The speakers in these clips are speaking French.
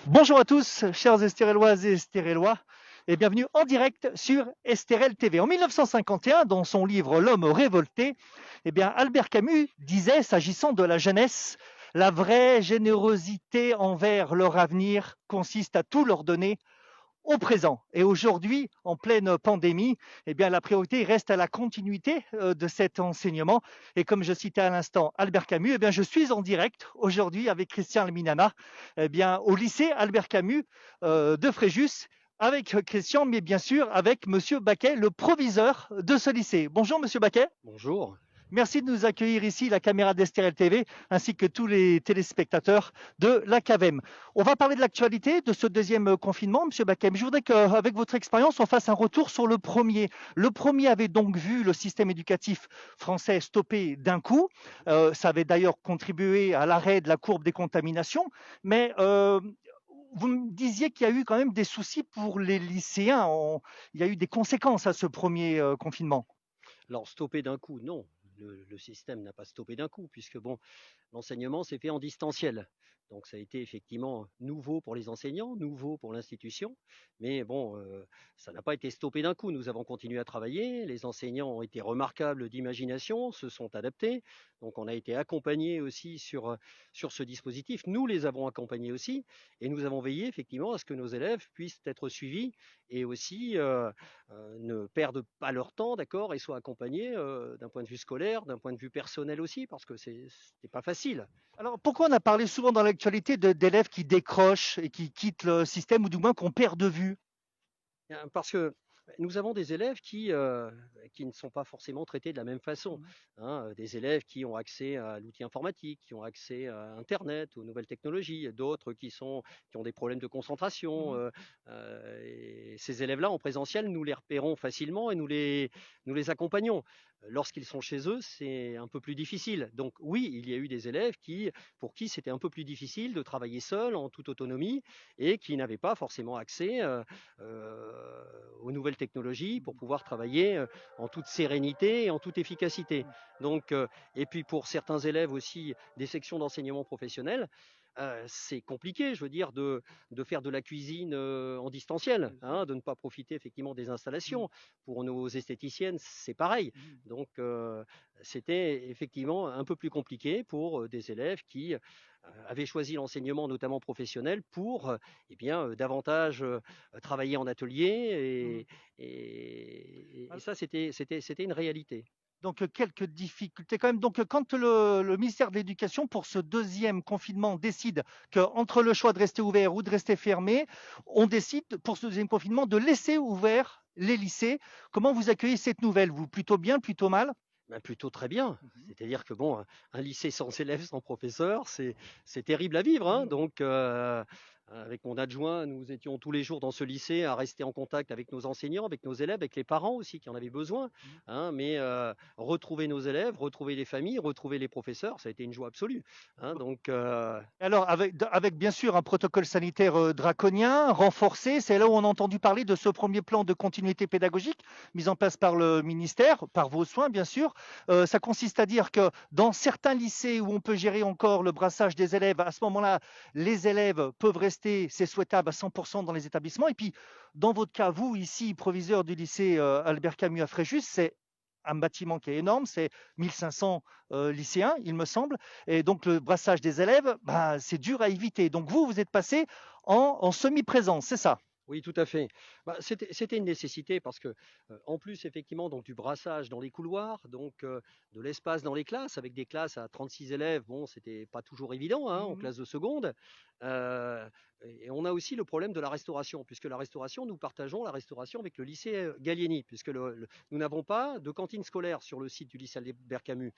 Bonjour à tous, chers Estéréloises et Estérélois, et bienvenue en direct sur Estérel TV. En 1951, dans son livre L'homme révolté, Albert Camus disait, s'agissant de la jeunesse, la vraie générosité envers leur avenir consiste à tout leur donner au présent. Et aujourd'hui, en pleine pandémie, la priorité reste à la continuité de cet enseignement. Et comme je citais à l'instant Albert Camus, je suis en direct aujourd'hui avec Christian Alminana, au lycée Albert Camus de Fréjus, avec Christian, mais bien sûr avec Monsieur Baquet, le proviseur de ce lycée. Bonjour Monsieur Baquet. Bonjour. Merci de nous accueillir ici, la caméra d'Estérel TV, ainsi que tous les téléspectateurs de la CAVEM. On va parler de l'actualité de ce deuxième confinement, Monsieur Bakem. Je voudrais qu'avec votre expérience, on fasse un retour sur le premier. Le premier avait donc vu le système éducatif français stopper d'un coup. Ça avait d'ailleurs contribué à l'arrêt de la courbe des contaminations. Mais vous me disiez qu'il y a eu quand même des soucis pour les lycéens. Il y a eu des conséquences à ce premier confinement. Alors, stopper d'un coup, non. Le système n'a pas stoppé d'un coup, puisque bon, l'enseignement s'est fait en distanciel. Donc ça a été effectivement nouveau pour les enseignants, nouveau pour l'institution, mais bon, ça n'a pas été stoppé d'un coup. Nous avons continué à travailler, les enseignants ont été remarquables d'imagination, se sont adaptés, donc on a été accompagnés aussi sur ce dispositif. Nous les avons accompagnés aussi, et nous avons veillé effectivement à ce que nos élèves puissent être suivis et aussi ne perdent pas leur temps, d'accord, et soient accompagnés d'un point de vue scolaire, d'un point de vue personnel aussi, parce que c'est pas facile. Alors, pourquoi on a parlé souvent dans l'actualité d'élèves qui décrochent et qui quittent le système, ou du moins qu'on perd de vue? Parce que nous avons des élèves qui ne sont pas forcément traités de la même façon. Des élèves qui ont accès à l'outil informatique, qui ont accès à Internet, aux nouvelles technologies, d'autres qui ont des problèmes de concentration. Et ces élèves-là, en présentiel, nous les repérons facilement et nous les accompagnons. Lorsqu'ils sont chez eux, c'est un peu plus difficile. Donc oui, il y a eu des élèves pour qui c'était un peu plus difficile de travailler seul, en toute autonomie, et qui n'avaient pas forcément accès aux nouvelles technologies pour pouvoir travailler en toute sérénité et en toute efficacité. Donc, et puis pour certains élèves aussi des sections d'enseignement professionnel, c'est compliqué, je veux dire, de faire de la cuisine en distanciel, de ne pas profiter effectivement des installations. Pour nos esthéticiennes, c'est pareil. Donc, c'était effectivement un peu plus compliqué pour des élèves qui avaient choisi l'enseignement, notamment professionnel, pour davantage travailler en atelier. Et ça, c'était une réalité. Donc, quelques difficultés quand même. Donc, quand le ministère de l'Éducation, pour ce deuxième confinement, décide qu'entre le choix de rester ouvert ou de rester fermé, on décide pour ce deuxième confinement de laisser ouvert les lycées. Comment vous accueillez cette nouvelle, vous? Plutôt bien, plutôt mal? Ben, plutôt très bien. C'est-à-dire que bon, un lycée sans élèves, sans professeurs, c'est terrible à vivre. Donc, avec mon adjoint, nous étions tous les jours dans ce lycée à rester en contact avec nos enseignants, avec nos élèves, avec les parents aussi qui en avaient besoin. Mais retrouver nos élèves, retrouver les familles, retrouver les professeurs, ça a été une joie absolue. Donc, Alors, avec bien sûr un protocole sanitaire draconien, renforcé, c'est là où on a entendu parler de ce premier plan de continuité pédagogique mis en place par le ministère, par vos soins bien sûr. Ça consiste à dire que dans certains lycées où on peut gérer encore le brassage des élèves, à ce moment-là, les élèves peuvent rester, c'est souhaitable, à 100% dans les établissements. Et puis, dans votre cas, vous, ici, proviseur du lycée Albert Camus à Fréjus, c'est un bâtiment qui est énorme, c'est 1500 lycéens, il me semble. Et donc, le brassage des élèves, c'est dur à éviter. Donc, vous êtes passé en semi-présence, c'est ça? oui, tout à fait. C'était une nécessité parce que, en plus, effectivement, donc du brassage dans les couloirs, donc de l'espace dans les classes, avec des classes à 36 élèves, bon, c'était pas toujours évident en Mhm. classe de seconde. Et on a aussi le problème de la restauration, puisque la restauration, nous partageons la restauration avec le lycée Gallieni, puisque nous n'avons pas de cantine scolaire sur le site du lycée Albert Camus.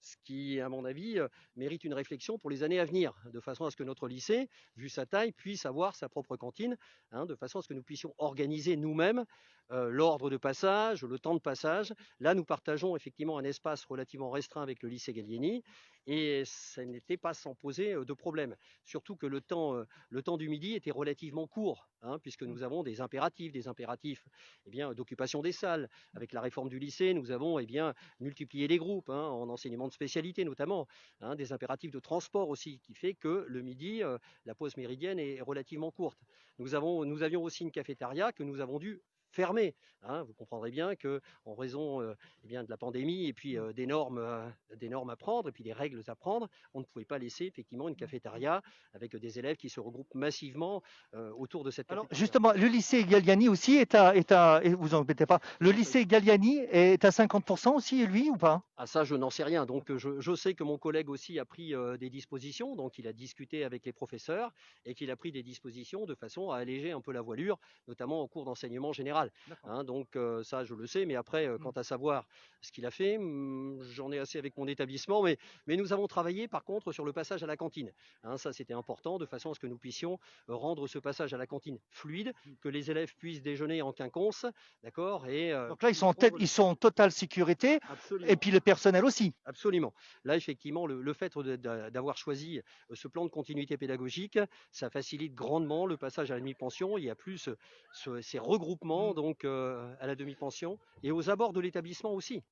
Ce qui, à mon avis, mérite une réflexion pour les années à venir, de façon à ce que notre lycée, vu sa taille, puisse avoir sa propre cantine, de façon à ce que nous puissions organiser nous-mêmes l'ordre de passage, le temps de passage. Là, nous partageons effectivement un espace relativement restreint avec le lycée Gallieni et ça n'était pas sans poser de problème. Surtout que le temps du midi était relativement court, hein, puisque nous avons des impératifs eh bien, d'occupation des salles. Avec la réforme du lycée, nous avons eh bien, multiplié les groupes hein, en enseignement de spécialité notamment, hein, des impératifs de transport aussi, qui fait que le midi, la pause méridienne est relativement courte. Nous avions aussi une cafétéria que nous avons dû fermer. Hein. Vous comprendrez bien que en raison eh bien, de la pandémie et puis des normes à prendre et puis des règles à prendre, on ne pouvait pas laisser effectivement une cafétéria avec des élèves qui se regroupent massivement autour de cette Alors cafétéria. justement, le lycée Galliani aussi et vous embêtez pas, le lycée Galliani est à 50% aussi, lui, ou pas? Ah ça, je n'en sais rien. Donc je sais que mon collègue aussi a pris des dispositions, donc il a discuté avec les professeurs et qu'il a pris des dispositions de façon à alléger un peu la voilure, notamment en cours d'enseignement général. Hein, donc ça, je le sais, mais après, quant à savoir ce qu'il a fait, j'en ai assez avec mon établissement, mais nous avons travaillé par contre sur le passage à la cantine. Hein, ça, c'était important, de façon à ce que nous puissions rendre ce passage à la cantine fluide, que les élèves puissent déjeuner en quinconce, d'accord. Donc là, ils sont en totale sécurité, Absolument. et puis le personnel aussi. Absolument. Là, effectivement, le fait d'avoir choisi ce plan de continuité pédagogique, ça facilite grandement le passage à la demi-pension. Il y a plus ces regroupements donc à la demi-pension et aux abords de l'établissement aussi.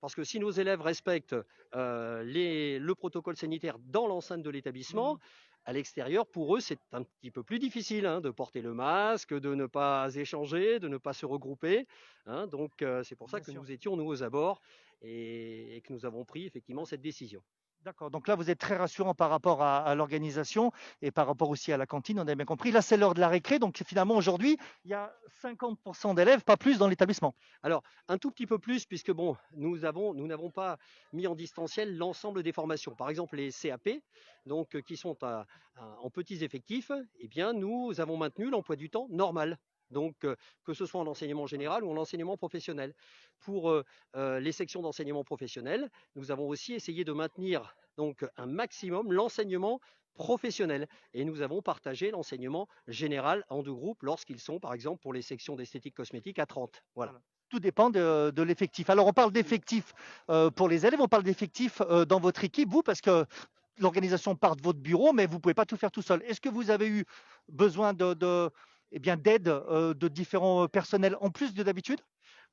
Parce que si nos élèves respectent le protocole sanitaire dans l'enceinte de l'établissement, à l'extérieur, pour eux, c'est un petit peu plus difficile hein, de porter le masque, de ne pas échanger, de ne pas se regrouper. Hein, donc, c'est pour ça que nous étions, nous, aux abords et que nous avons pris effectivement cette décision. D'accord, donc là, vous êtes très rassurant par rapport à l'organisation et par rapport aussi à la cantine, on a bien compris. Là, c'est l'heure de la récré, donc finalement, aujourd'hui, il y a 50% d'élèves, pas plus, dans l'établissement. Alors, un tout petit peu plus, puisque bon, nous n'avons pas mis en distanciel l'ensemble des formations. Par exemple, les CAP, donc qui sont en petits effectifs, eh bien, nous avons maintenu l'emploi du temps normal. Donc, que ce soit en enseignement général ou en enseignement professionnel. Pour les sections d'enseignement professionnel, nous avons aussi essayé de maintenir donc un maximum l'enseignement professionnel. Et nous avons partagé l'enseignement général en deux groupes lorsqu'ils sont, par exemple, pour les sections d'esthétique cosmétique à 30. Voilà. Tout dépend de l'effectif. Alors, on parle d'effectifs pour les élèves, on parle d'effectifs dans votre équipe, vous, parce que l'organisation part de votre bureau, mais vous ne pouvez pas tout faire tout seul. Est-ce que vous avez eu besoin eh bien, d'aide de différents personnels en plus de d'habitude?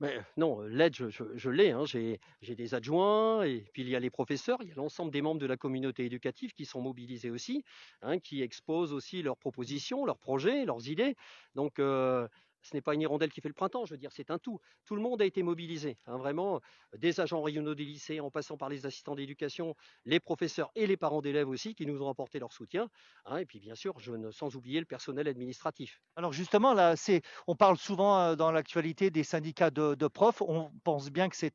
Mais non, l'aide, je l'ai. Hein. J'ai des adjoints, et puis il y a les professeurs, il y a l'ensemble des membres de la communauté éducative qui sont mobilisés aussi, hein, qui exposent aussi leurs propositions, leurs projets, leurs idées. Donc, ce n'est pas une hirondelle qui fait le printemps, je veux dire, c'est un tout. Tout le monde a été mobilisé, hein, vraiment, des agents régionaux des lycées, en passant par les assistants d'éducation, les professeurs et les parents d'élèves aussi, qui nous ont apporté leur soutien. Hein, et puis, bien sûr, sans oublier le personnel administratif. Alors justement, là, on parle souvent dans l'actualité des syndicats de profs. On pense bien que c'est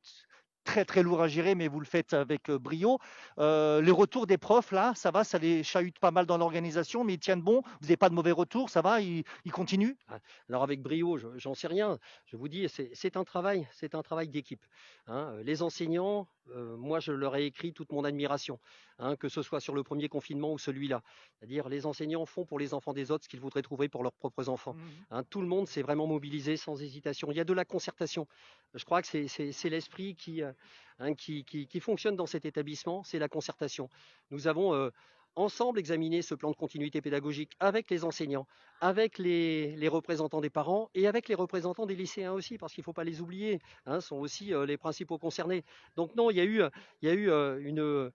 très très lourd à gérer, mais vous le faites avec brio. Les retours des profs, là, ça va, ça les chahute pas mal dans l'organisation, mais ils tiennent bon. Vous n'avez pas de mauvais retours, ça va, ils continuent. Alors avec brio, j'en sais rien. Je vous dis, c'est un travail d'équipe. Hein. Les enseignants, moi je leur ai écrit toute mon admiration, hein, que ce soit sur le premier confinement ou celui-là. C'est-à-dire les enseignants font pour les enfants des autres ce qu'ils voudraient trouver pour leurs propres enfants. Hein, tout le monde s'est vraiment mobilisé sans hésitation. Il y a de la concertation. Je crois que c'est l'esprit qui fonctionne dans cet établissement, c'est la concertation. Nous avons ensemble examiner ce plan de continuité pédagogique avec les enseignants, avec les représentants des parents et avec les représentants des lycéens aussi, parce qu'il ne faut pas les oublier, hein, sont aussi les principaux concernés. Donc non, il y a eu une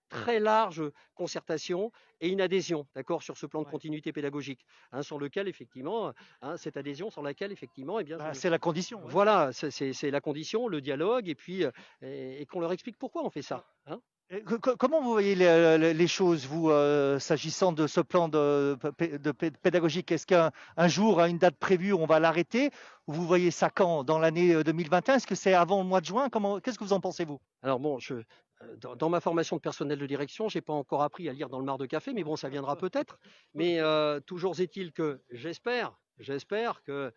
très large concertation et une adhésion, d'accord, sur ce plan de continuité pédagogique, hein, sur lequel effectivement, hein, cette adhésion sur laquelle effectivement, eh bien, C'est la condition. voilà, c'est la condition, le dialogue, et puis et qu'on leur explique pourquoi on fait ça. Hein. Comment vous voyez les choses, vous, s'agissant de ce plan pédagogique? Est-ce qu'un jour, à une date prévue, on va l'arrêter? Vous voyez ça quand? Dans l'année 2021? Est-ce que c'est avant le mois de juin? Qu'est-ce que vous en pensez, vous? Alors bon, dans ma formation de personnel de direction, j'ai pas encore appris à lire dans le mar de café, mais bon, ça viendra peut-être. Mais toujours est-il que j'espère que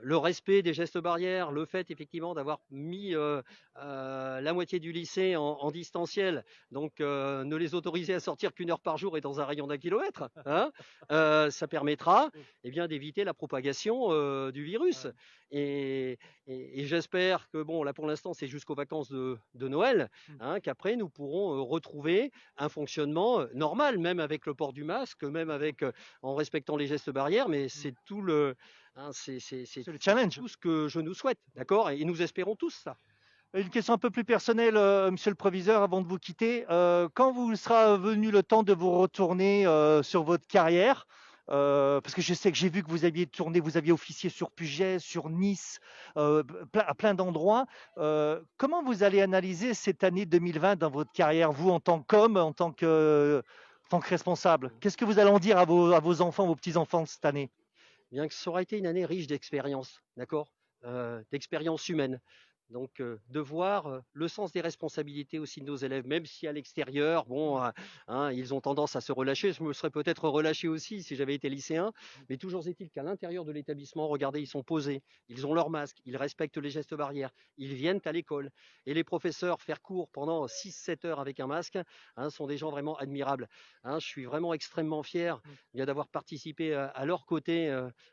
le respect des gestes barrières, le fait effectivement d'avoir mis la moitié du lycée en distanciel, donc ne les autoriser à sortir qu'une heure par jour et dans un rayon d'1 kilomètre, hein, ça permettra eh bien, d'éviter la propagation du virus. Et j'espère que, bon, là pour l'instant, c'est jusqu'aux vacances de Noël, hein, qu'après nous pourrons retrouver un fonctionnement normal, même avec le port du masque, même avec, en respectant les gestes barrières, mais c'est tout le, hein, C'est le challenge. tout ce que je nous souhaite, d'accord? Et nous espérons tous ça. Une question un peu plus personnelle, monsieur le proviseur, avant de vous quitter. Quand vous sera venu le temps de vous retourner sur votre carrière, parce que je sais que j'ai vu que vous aviez tourné, vous aviez officié sur Puget, sur Nice, à plein d'endroits. Comment vous allez analyser cette année 2020 dans votre carrière, vous en tant qu'homme, en tant que responsable? Qu'est-ce que vous allez en dire à vos enfants, vos petits-enfants cette année? Bien que ça aura été une année riche d'expériences, d'accord? D'expériences humaines. Donc, de voir le sens des responsabilités aussi de nos élèves, même si à l'extérieur, bon, hein, ils ont tendance à se relâcher. Je me serais peut-être relâché aussi si j'avais été lycéen, mais toujours est-il qu'à l'intérieur de l'établissement, regardez, ils sont posés, ils ont leur masque, ils respectent les gestes barrières, ils viennent à l'école. Et les professeurs, faire cours pendant 6-7 heures avec un masque, hein, sont des gens vraiment admirables. Hein, je suis vraiment extrêmement fier bien d'avoir participé à leur côté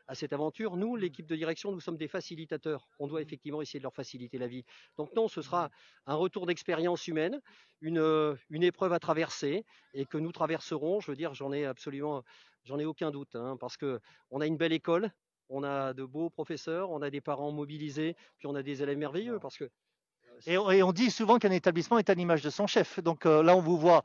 à cette aventure. Nous, l'équipe de direction, nous sommes des facilitateurs. On doit effectivement essayer de leur faciliter la vie. Donc non, ce sera un retour d'expérience humaine, une épreuve à traverser et que nous traverserons. Je veux dire, j'en ai aucun doute, hein, parce que on a une belle école, on a de beaux professeurs, on a des parents mobilisés, puis on a des élèves merveilleux, parce que Et on dit souvent qu'un établissement est à l'image de son chef. Donc là, on vous voit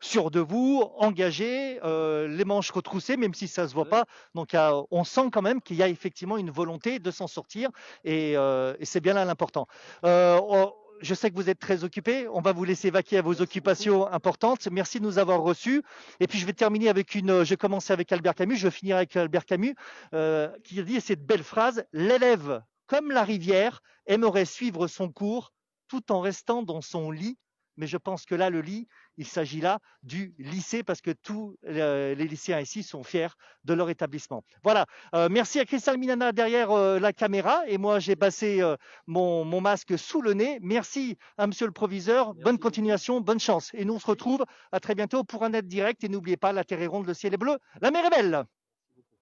sûr de vous, engagé, les manches retroussées, même si ça ne se voit ouais, pas. Donc on sent quand même qu'il y a effectivement une volonté de s'en sortir. Et c'est bien là l'important. Je sais que vous êtes très occupé. On va vous laisser vaquer à vos merci occupations beaucoup. importantes. Merci de nous avoir reçus. Et puis je vais terminer avec une. J'ai commencé avec Albert Camus. Je vais finir avec Albert Camus qui a dit cette belle phrase: l'élève, comme la rivière, aimerait suivre son cours tout en restant dans son lit. Mais je pense que là, le lit, il s'agit là du lycée parce que tous les lycéens ici sont fiers de leur établissement. Voilà. Merci à Cristal Minana derrière la caméra. Et moi, j'ai passé mon masque sous le nez. Merci à monsieur le proviseur. Bonne Merci beaucoup. continuation, bonne chance. Et nous, on se retrouve à très bientôt pour un net direct. Et n'oubliez pas, la terre est ronde, le ciel est bleu, la mer est belle.